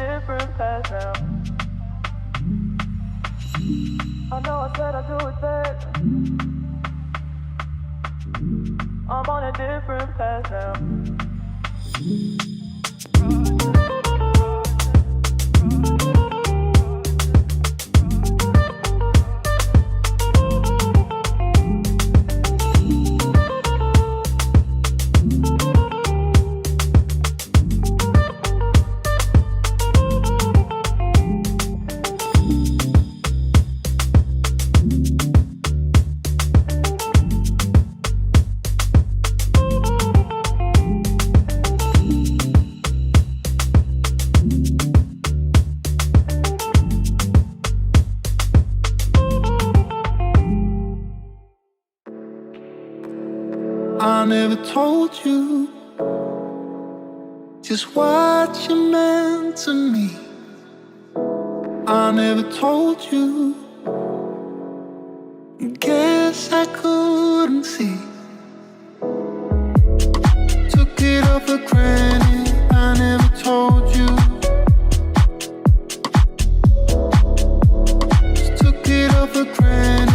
different path now. I know I said I'd do it better. I'm on a different path now. I never told you just what you meant to me. I never told you. Guess I couldn't see. Took it up for granted. I never told you. Just took it up for granted.